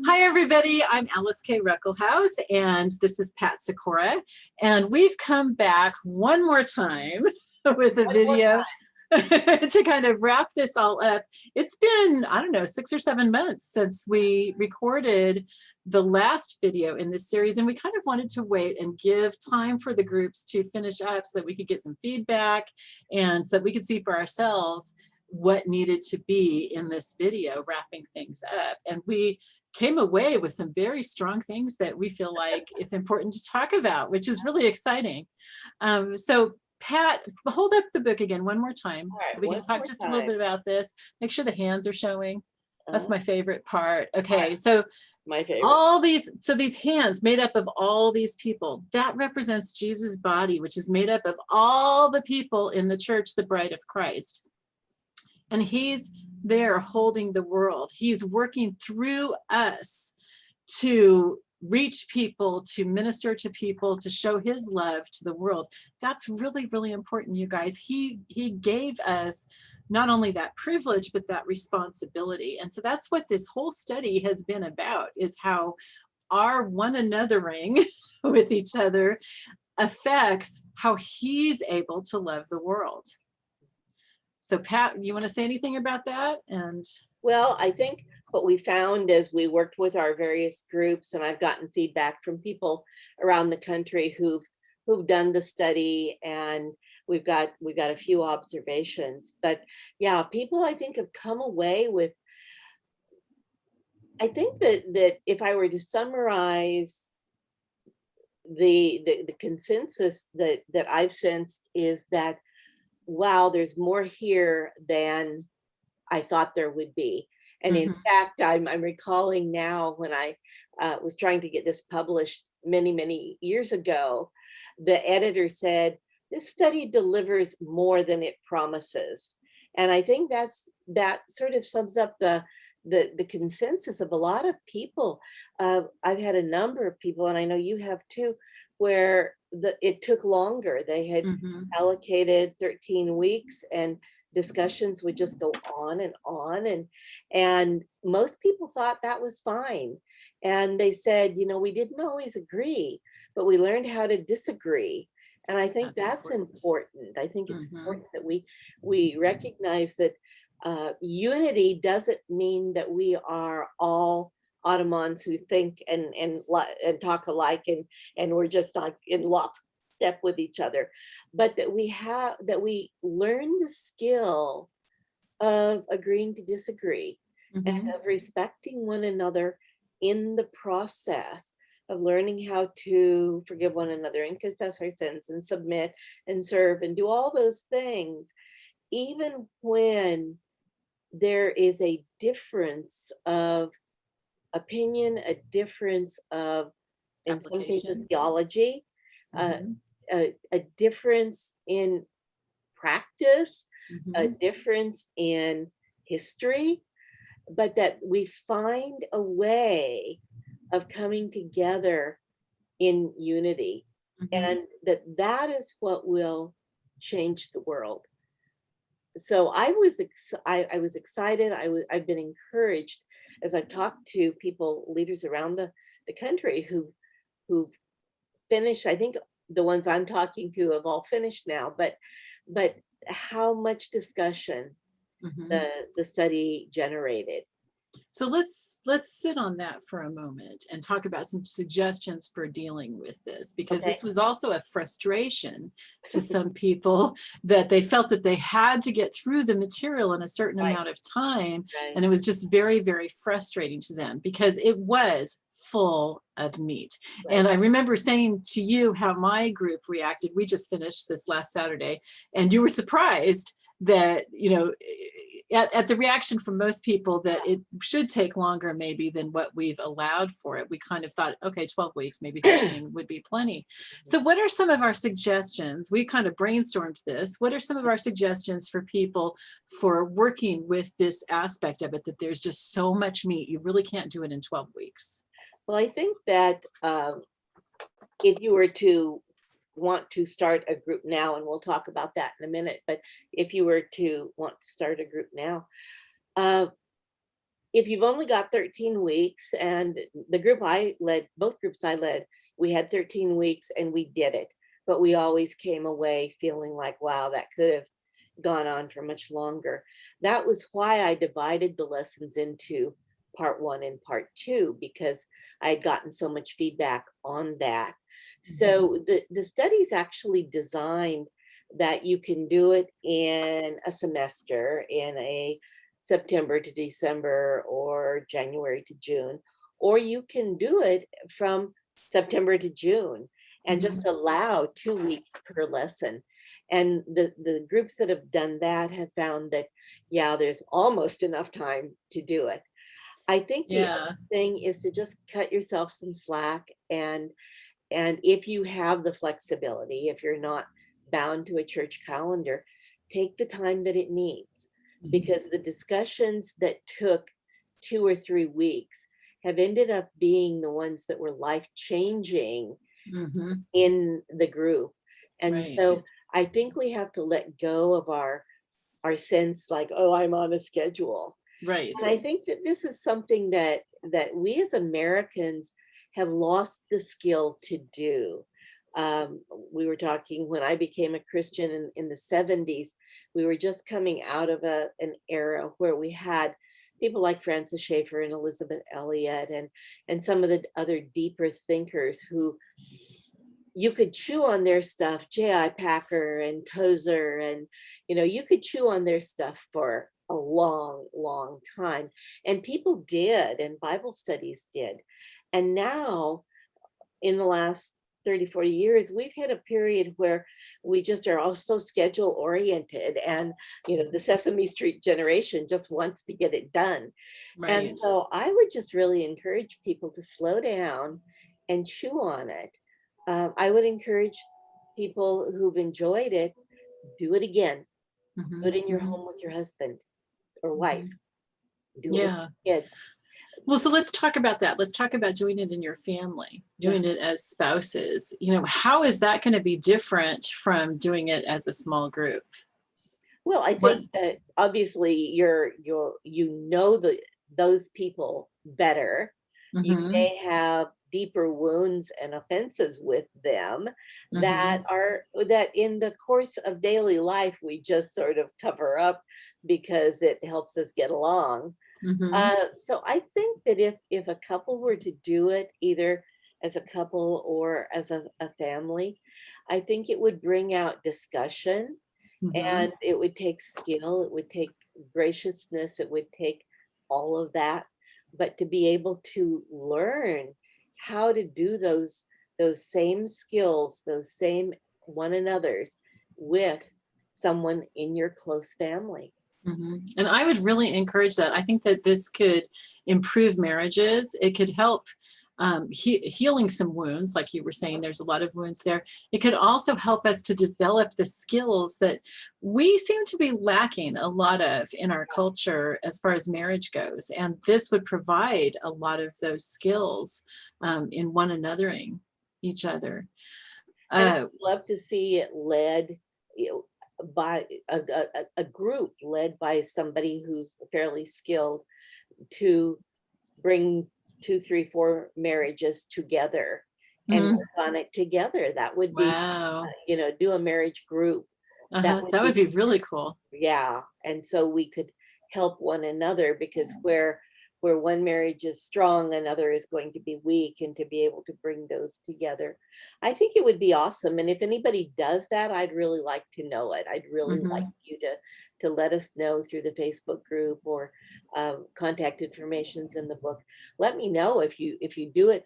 Hi, everybody. I'm Alice K. Ruckelhaus, and this is Pat Sikora. And we've come back one more time with a video to kind of wrap this all up. It's been, I don't know, 6 or 7 months since we recorded the last video in this series, and we kind of wanted to wait and give time for the groups to finish up so that we could get some feedback and so that we could see for ourselves what needed to be in this video, wrapping things up. And we came away with some very strong things that we feel like it's important to talk about, which is really exciting. So Pat, hold up the book again one more time, Right, so we can talk just a little bit about this. Make sure the hands are showing. That's my favorite part. Okay, so my favorite. All these hands made up of all these people, that represents Jesus' body, which is made up of all the people in the church, the bride of Christ. And he's there holding the world. He's working through us to reach people, to minister to people, to show his love to the world. That's really, really important, you guys. He gave us not only that privilege, but that responsibility. And so that's what this whole study has been about, is how our one anothering with each other affects how he's able to love the world. So Pat, you want to say anything about that? And well, I think what we found as we worked with our various groups, and I've gotten feedback from people around the country who've done the study, and we've got a few observations. But yeah, people I think have come away with, I think that if I were to summarize the consensus that I've sensed is that, wow, there's more here than I thought there would be. And in fact, I'm recalling now when I was trying to get this published many years ago, the editor said, this study delivers more than it promises. And I think that sort of sums up the consensus of a lot of people. I've had a number of people, and I know you have too, where it took longer. They had allocated 13 weeks and discussions would just go on and on. And most people thought that was fine. And they said, you know, we didn't always agree, but we learned how to disagree. And I think that's important. I think it's important that we recognize that unity doesn't mean that we are all Ottomans who think and talk alike and we're just like in lockstep with each other, but that we learn the skill of agreeing to disagree and of respecting one another in the process of learning how to forgive one another and confess our sins and submit and serve and do all those things, even when there is a difference of opinion, a difference of, in some cases, theology, a difference in practice, a difference in history, but that we find a way of coming together in unity, and that is what will change the world. So I was excited. I've been encouraged as I've talked to people, leaders around the country who've finished. I think the ones I'm talking to have all finished now, but how much discussion the study generated. So let's sit on that for a moment and talk about some suggestions for dealing with this, because this was also a frustration to some people, that they felt that they had to get through the material in a certain amount of time. And it was just very, very frustrating to them because it was full of meat. And I remember saying to you how my group reacted. We just finished this last Saturday, and you were surprised that, you know, at the reaction from most people, that it should take longer maybe than what we've allowed for it. We kind of thought, okay, 12 weeks, maybe 13 would be plenty. So what are some of our suggestions? We kind of brainstormed this. What are some of our suggestions for people for working with this aspect of it, that there's just so much meat, you really can't do it in 12 weeks? Well, I think that if you were to want to start a group now, and we'll talk about that in a minute, but if you were to want to start a group now, if you've only got 13 weeks, and the group I led, both groups I led, we had 13 weeks and we did it, but we always came away feeling like, wow, that could have gone on for much longer. That was why I divided the lessons into part 1 and part 2, because I had gotten so much feedback on that. So the study's actually designed that you can do it in a semester, in a September to December or January to June, or you can do it from September to June and just allow 2 weeks per lesson. And the groups that have done that have found that, yeah, there's almost enough time to do it. I think the Yeah. other thing is to just cut yourself some slack, and if you have the flexibility, if you're not bound to a church calendar, take the time that it needs, because the discussions that took 2 or 3 weeks have ended up being the ones that were life changing in the group. And Right. so I think we have to let go of our sense like, oh, I'm on a schedule. Right. And I think that this is something that we as Americans have lost the skill to do. We were talking when I became a Christian in the 70s, we were just coming out of an era where we had people like Francis Schaeffer and Elizabeth Elliot and some of the other deeper thinkers who you could chew on their stuff, J.I. Packer and Tozer, and you could chew on their stuff for a long, long time. And people did, and Bible studies did. And now, in the last 30, 40 years, we've hit a period where we just are all so schedule oriented, and the Sesame Street generation just wants to get it done. And Right. so I would just really encourage people to slow down and chew on it. I would encourage people who've enjoyed it, do it again. Do it in your home with your husband or wife. Do it with Yeah. your kids. Well, so let's talk about that. Let's talk about doing it in your family, doing Yeah. it as spouses. How is that going to be different from doing it as a small group? Well, I What? think that obviously those people better. You Mm-hmm. may have deeper wounds and offenses with them Mm-hmm. that in the course of daily life we just sort of cover up because it helps us get along. Mm-hmm. So I think that if a couple were to do it either as a couple or as a family, I think it would bring out discussion, Mm-hmm. and it would take skill, it would take graciousness, it would take all of that. But to be able to learn how to do those same skills, those same one another's with someone in your close family. And I would really encourage that. I think that this could improve marriages. It could help healing some wounds, like you were saying, there's a lot of wounds there. It could also help us to develop the skills that we seem to be lacking a lot of in our culture as far as marriage goes. And this would provide a lot of those skills in one anothering each other. And Uh, I'd love to see it led, by a group led by somebody who's fairly skilled to bring 2, 3, 4 marriages together and mm, work on it together. That would be, wow. do a marriage group. That would That would be, be really cool. yeah. And so we could help one another, because where one marriage is strong, another is going to be weak, and to be able to bring those together, I think it would be awesome. And if anybody does that, I'd really like to know it. I'd really like Hmm. you to let us know through the Facebook group, or contact information's in the book. Let me know if you do it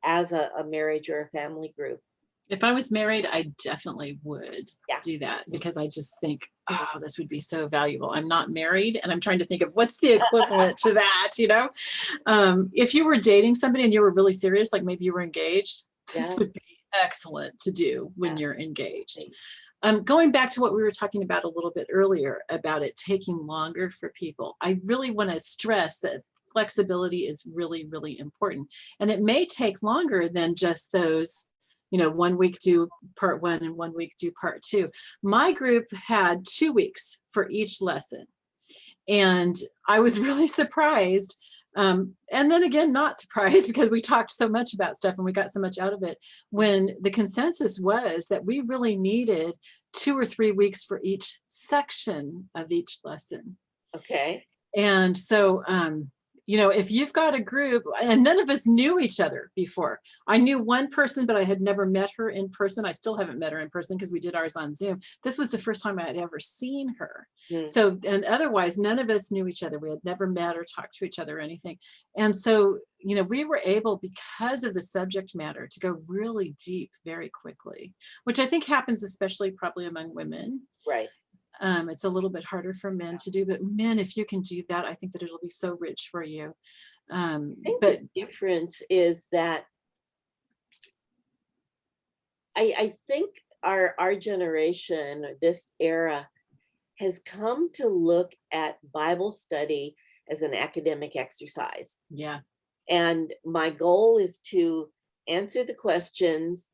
as a marriage or a family group. If I was married, I definitely would Yeah. do that, because I just think, oh, this would be so valuable. I'm not married, and I'm trying to think of what's the equivalent to that. If you were dating somebody and you were really serious, like maybe you were engaged, this Yeah. would be excellent to do when Yeah. you're engaged. Thanks. Going back to what we were talking about a little bit earlier about it taking longer for people, I really want to stress that flexibility is really, really important. And it may take longer than just those, 1 week do part 1 and 1 week do part 2. My group had 2 weeks for each lesson. And I was really surprised. And then again, not surprised because we talked so much about stuff and we got so much out of it, when the consensus was that we really needed 2 or 3 weeks for each section of each lesson. Okay. And so, if you've got a group, and none of us knew each other before. I knew one person, but I had never met her in person. I still haven't met her in person because we did ours on Zoom. This was the first time I had ever seen her. So, and otherwise, none of us knew each other. We had never met or talked to each other or anything. And so, we were able, because of the subject matter, to go really deep very quickly, which I think happens especially probably among women. Right. It's a little bit harder for men to do, but men, if you can do that, I think that it'll be so rich for you. I think But the difference is that I think our generation, or this era, has come to look at Bible study as an academic exercise. yeah, And my goal is to answer the questions,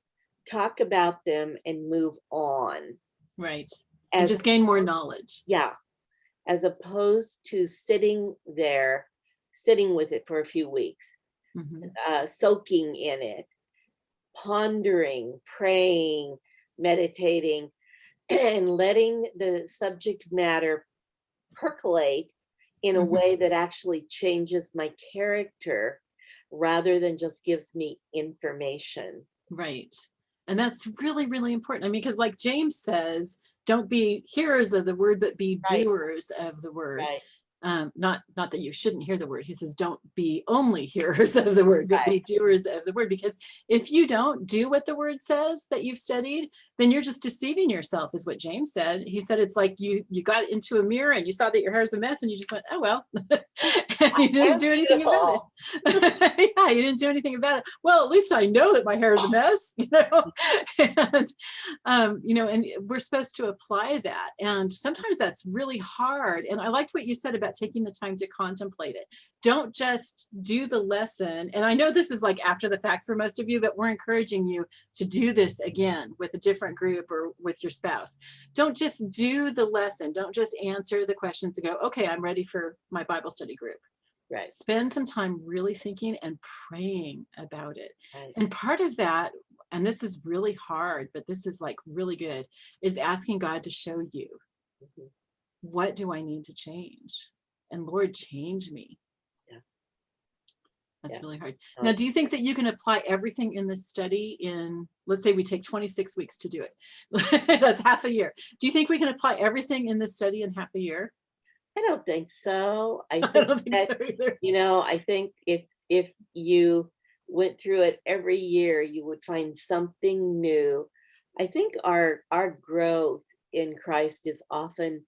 talk about them, and move on. right. And As just gain more knowledge. Yeah, as opposed to sitting with it for a few weeks, soaking in it, pondering, praying, meditating, and letting the subject matter percolate in a way that actually changes my character rather than just gives me information. Right. And that's really, really important. I mean, because like James says, don't be hearers of the word, but be Right. doers of the word. Right. Not that you shouldn't hear the word. He says, don't be only hearers of the word, but be doers of the word. Because if you don't do what the word says that you've studied, then you're just deceiving yourself, is what James said. He said, it's like you got into a mirror and you saw that your hair is a mess and you just went, oh, well, and you didn't do anything about it. Yeah, you didn't do anything about it. Well, at least I know that my hair is a mess, and we're supposed to apply that. And sometimes that's really hard. And I liked what you said about taking the time to contemplate it. Don't just do the lesson. And I know this is like after the fact for most of you, but we're encouraging you to do this again with a different group or with your spouse. Don't just do the lesson. Don't just answer the questions and go, okay, I'm ready for my Bible study group. Right. Spend some time really thinking and praying about it. Right. And part of that, and this is really hard, but this is like really good, is asking God to show you, what do I need to change? And Lord, change me. Yeah. That's really hard. Now, do you think that you can apply everything in this study in, let's say we take 26 weeks to do it. That's half a year. Do you think we can apply everything in this study in half a year? I don't think so. I I think don't think that, so either. I think if you went through it every year, you would find something new. I think our growth in Christ is often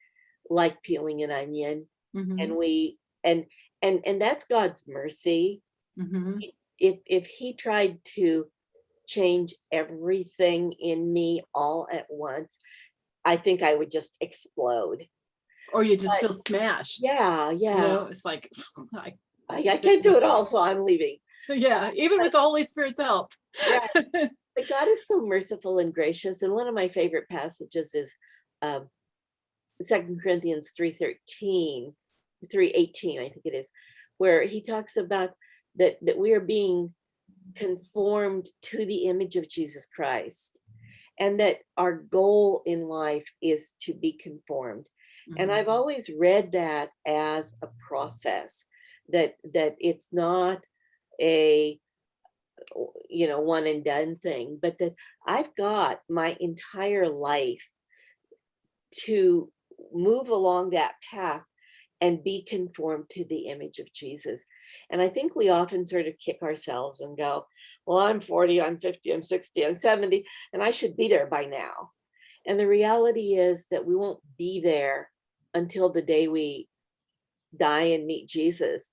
like peeling an onion, and we and that's God's mercy. If he tried to change everything in me all at once, I think I would just explode. Or you just feel smashed. Yeah. It's like, I can't do it all, so I'm leaving. Yeah, even with the Holy Spirit's help. Right. But God is so merciful and gracious. And one of my favorite passages is 2 Corinthians 3:18, I think it is, where he talks about that we are being conformed to the image of Jesus Christ, and that our goal in life is to be conformed. And I've always read that as a process, that it's not a one and done thing, but that I've got my entire life to move along that path and be conformed to the image of Jesus. And I think we often sort of kick ourselves and go, well, I'm 40, I'm 50, I'm 60, I'm 70, and I should be there by now. And the reality is that we won't be there until the day we die and meet Jesus.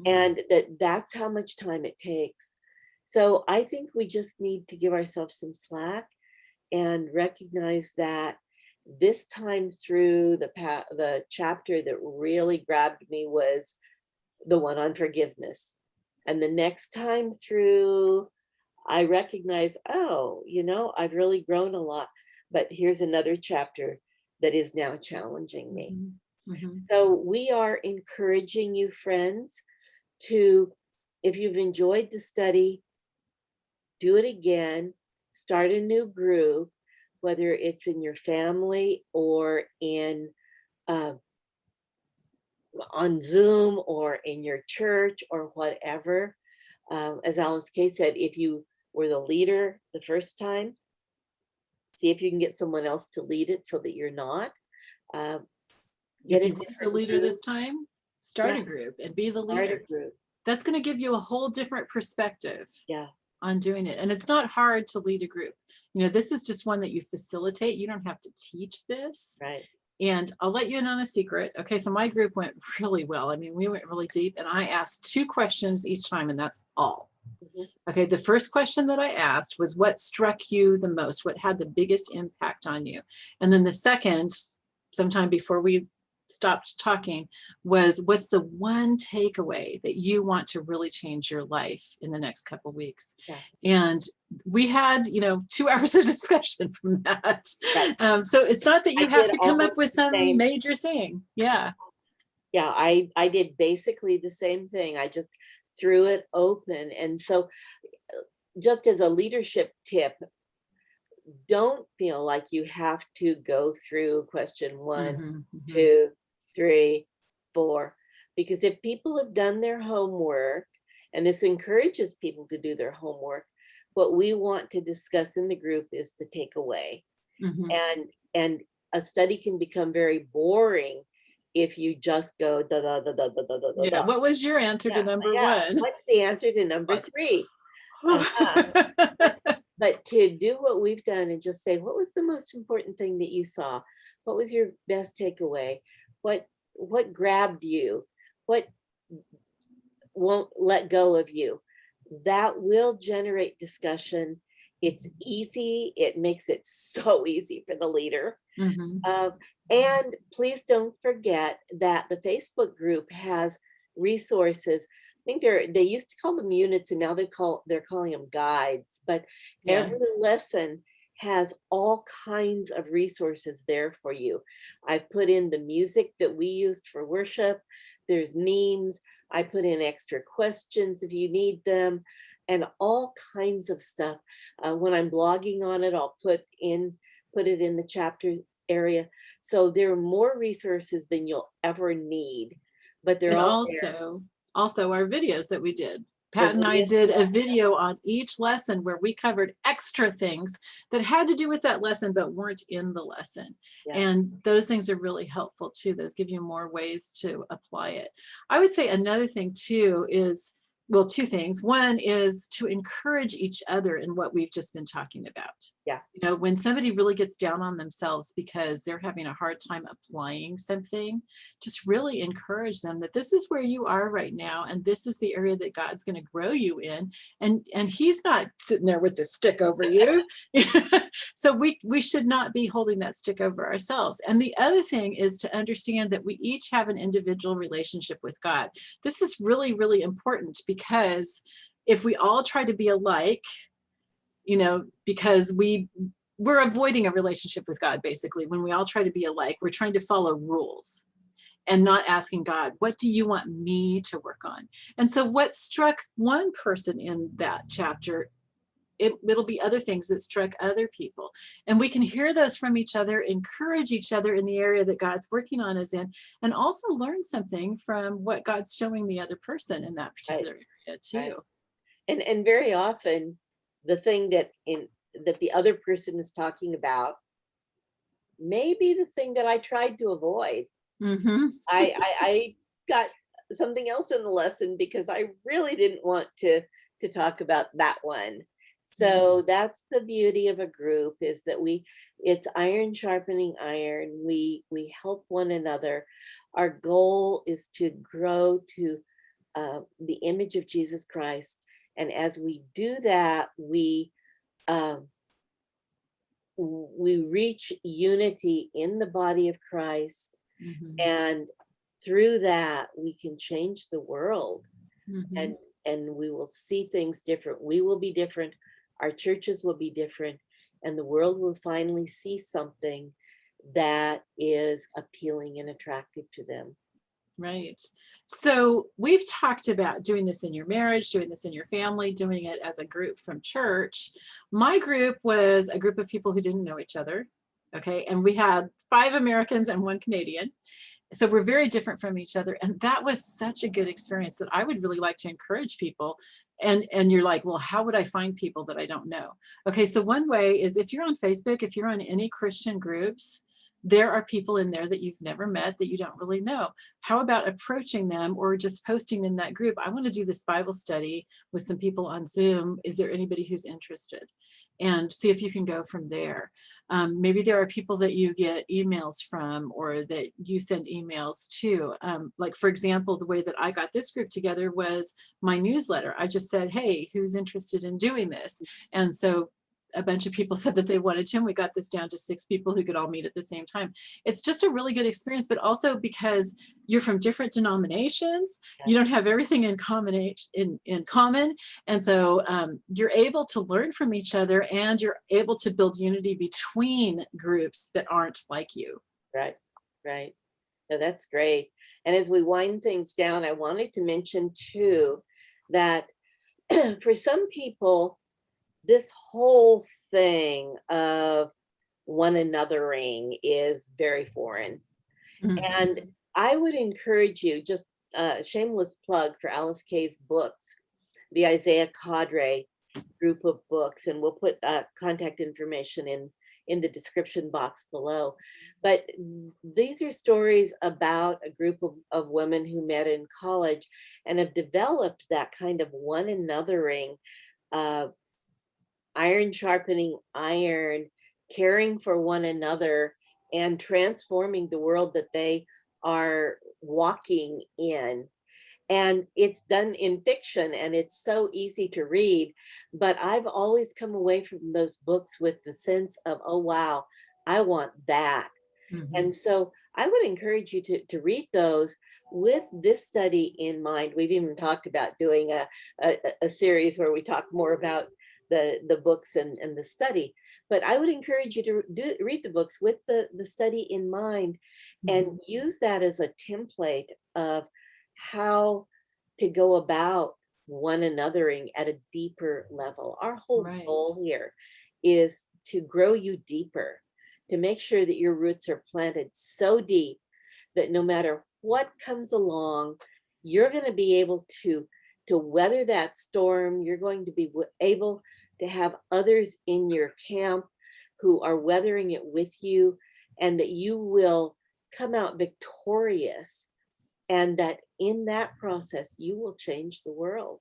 And that's how much time it takes. So I think we just need to give ourselves some slack and recognize that this time through the chapter that really grabbed me was the one on forgiveness. And the next time through, I recognize, I've really grown a lot, but here's another chapter that is now challenging me. Mhm. So we are encouraging you, friends, to, if you've enjoyed the study, do it again, start a new group, whether it's in your family or in uh, on Zoom or in your church or whatever. As Alice Kay said, if you were the leader the first time, see if you can get someone else to lead it so that you're not. Uh, get If a you weren't the different leader group. this time, start Yeah, a group and be the start a leader. group. That's going to give you a whole different perspective Yeah, on doing it. And it's not hard to lead a group. This is just one that you facilitate. You don't have to teach this. right. And I'll let you in on a secret. Okay, so my group went really well. I mean, we went really deep, and I asked 2 questions each time, and that's all. Mhm. Okay, the first question that I asked was, what struck you the most? What had the biggest impact on you? And then the second, sometime before we stopped talking, was, what's the one takeaway that you want to really change your life in the next couple weeks? Yeah, And we had 2 hours of discussion from that. right. So it's not that I you have did to come up almost with the some same. major thing. Yeah. Yeah, I did basically the same thing. I just threw it open. And so, just as a leadership tip, don't feel like you have to go through question one, Mhm, mhm. 2, 3, 4, because if people have done their homework, and this encourages people to do their homework, what we want to discuss in the group is the takeaway. Mhm. And a study can become very boring if you just go da da da da da da da da Yeah. da. What was your answer to Yeah, number yeah. 1? What's the answer to number 3? Uh-huh. But to do what we've done and just say, what was the most important thing that you saw? What was your best takeaway? What grabbed you? What won't let go of you? That will generate discussion. It's easy. It makes it so easy for the leader. Mhm. Um, and please don't forget that the Facebook group has resources. I think they used to call them units, and now they're calling them guides. But Yeah. every lesson has all kinds of resources there for you. I put in the music that we used for worship. There's memes. I put in extra questions if you need them, and all kinds of stuff. When I'm blogging on it, I'll put it in the chapter area. So there are more resources than you'll ever need, but they're And all there. also our videos that we did. The Pat and I video, did yeah, a video on each lesson where we covered extra things that had to do with that lesson but weren't in the lesson. yeah, And those things are really helpful too. Those give you more ways to apply it. I would say another thing too is, well, 2 things. One is to encourage each other in what we've just been talking about. yeah, When somebody really gets down on themselves because they're having a hard time applying something, just really encourage them that this is where you are right now, and this is the area that God's going to grow you in, and He's not sitting there with the stick over you. So we should not be holding that stick over ourselves. And the other thing is to understand that we each have an individual relationship with God. This is really, really important, because if we all try to be alike, because we're avoiding a relationship with God. Basically, when we all try to be alike, we're trying to follow rules and not asking God, what do you want me to work on? And so what struck one person in that chapter, it'll be other things that struck other people. And we can hear those from each other, encourage each other in the area that God's working on us in, and also learn something from what God's showing the other person in that right, particular area right. too. And very often the thing that the other person is talking about may be the thing that I tried to avoid. Mm-hmm. I got something else in the lesson because I really didn't want to talk about that one. Yeah. So that's the beauty of a group, is that it's iron sharpening iron. We help one another. Our goal is to grow to the image of Jesus Christ, and as we do that, um, we reach unity in the body of Christ, Mm-hmm. and through that we can change the world, Mm-hmm. and we will see things different. We will be different, our churches will be different, and the world will finally see something that is appealing and attractive to them. Right. So we've talked about doing this in your marriage, doing this in your family, doing it as a group from church. My group was a group of people who didn't know each other. Okay. And we had 5 Americans and 1 Canadian. So we're very different from each other. And that was such a good experience that I would really like to encourage people. And you're like, well, how would I find people that I don't know? Okay, so one way is if you're on Facebook, if you're on any Christian groups, there are people in there that you've never met that you don't really know. How about approaching them or just posting in that group? I want to do this Bible study with some people on Zoom. Is there anybody who's interested? And see if you can go from there. Maybe there are people that you get emails from or that you send emails to. Like, for example, the way that I got this group together was my newsletter. I just said, hey, who's interested in doing this? And so a bunch of people said that they wanted to, and we got this down to 6 people who could all meet at the same time. It's just a really good experience, but also because you're from different denominations, you don't have everything in common. And so you're able to learn from each other, and you're able to build unity between groups that aren't like you. Right, right. No, that's great. And as we wind things down, I wanted to mention too that for some people, this whole thing of one anothering is very foreign. And I would encourage you, just a shameless plug for Alice Kay's books, the Isaiah Cadre group of books, and we'll put contact information in the description box below. But these are stories about a group of women who met in college and have developed that kind of one anothering, iron sharpening iron, caring for one another, and transforming the world that they are walking in. And it's done in fiction, and it's so easy to read. But I've always come away from those books with the sense of, oh, wow, I want that. And so I would encourage you to read those with this study in mind. We've even talked about doing a series where we talk more about the books and the study. But I would encourage you to read the books with the study in mind, and use that as a template of how to go about one anothering at a deeper level. Our whole goal here is to grow you deeper, to make sure that your roots are planted so deep that no matter what comes along, you're going to be able to weather that storm. You're going to be able to have others in your camp who are weathering it with you, and that you will come out victorious, and that in that process, you will change the world.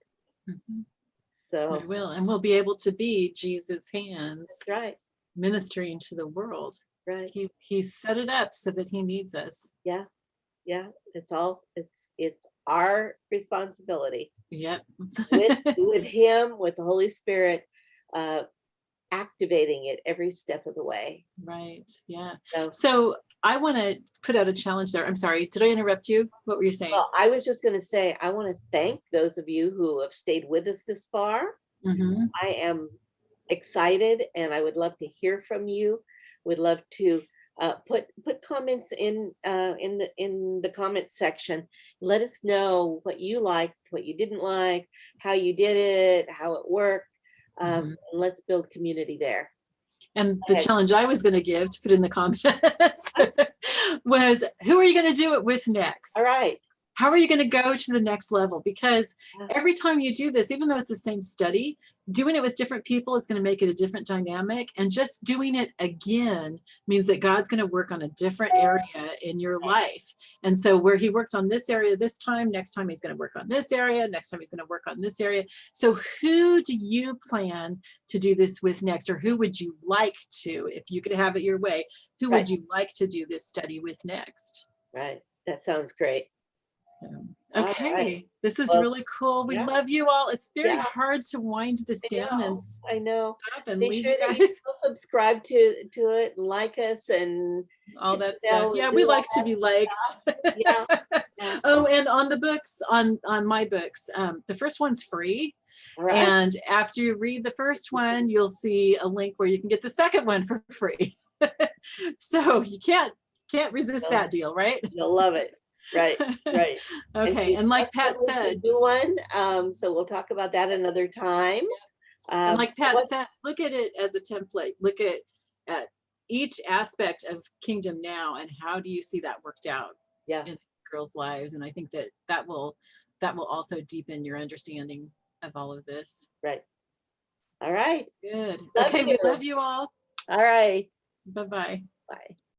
So we will, and we'll be able to be Jesus' hands. That's right. Ministering to the world. Right. He set it up so that he needs us. Yeah. Yeah. It's our responsibility. Yep. with him, with the Holy Spirit, activating it every step of the way. Right. Yeah. So I want to put out a challenge there. I'm sorry. Did I interrupt you? What were you saying? Well, I was just going to say, I want to thank those of you who have stayed with us this far. I am excited, and I would love to hear from you. Would love to put comments in the comment section. Let us know what you liked, what you didn't like, how you did it, how it worked. And let's build community there. And the challenge I was going to give to put in the comments was, who are you going to do it with next? All right. How are you going to go to the next level? Because every time you do this, even though it's the same study, doing it with different people is going to make it a different dynamic. And just doing it again means that God's going to work on a different area in your life. And so where he worked on this area this time, next time he's going to work on this area, next time he's going to work on this area. So who do you plan to do this with next? Or who would you like to, if you could have it your way, who would you like to do this study with next? Right. That sounds great. Okay, right. This is really cool. We love you all. It's very hard to wind this down and I know. stop and Make leave sure you that guys. you subscribe to it and like us and All that stuff. Yeah, we like to be liked. Yeah. Oh, and on the books, on my books, the first one's free. Right. And after you read the first one, you'll see a link where you can get the second one for free. So you can't resist You'll, that deal, right? you'll love it. Right, right. Okay, and like just Pat published a said, new one, so we'll talk about that another time. and like Pat What, said, look at it as a template. Look at each aspect of Kingdom Now, and how do you see that worked out yeah, in girls' lives? And I think that will also deepen your understanding of all of this. right. All right. Good. Love Okay, you. we love you all. All right. Bye-bye. Bye.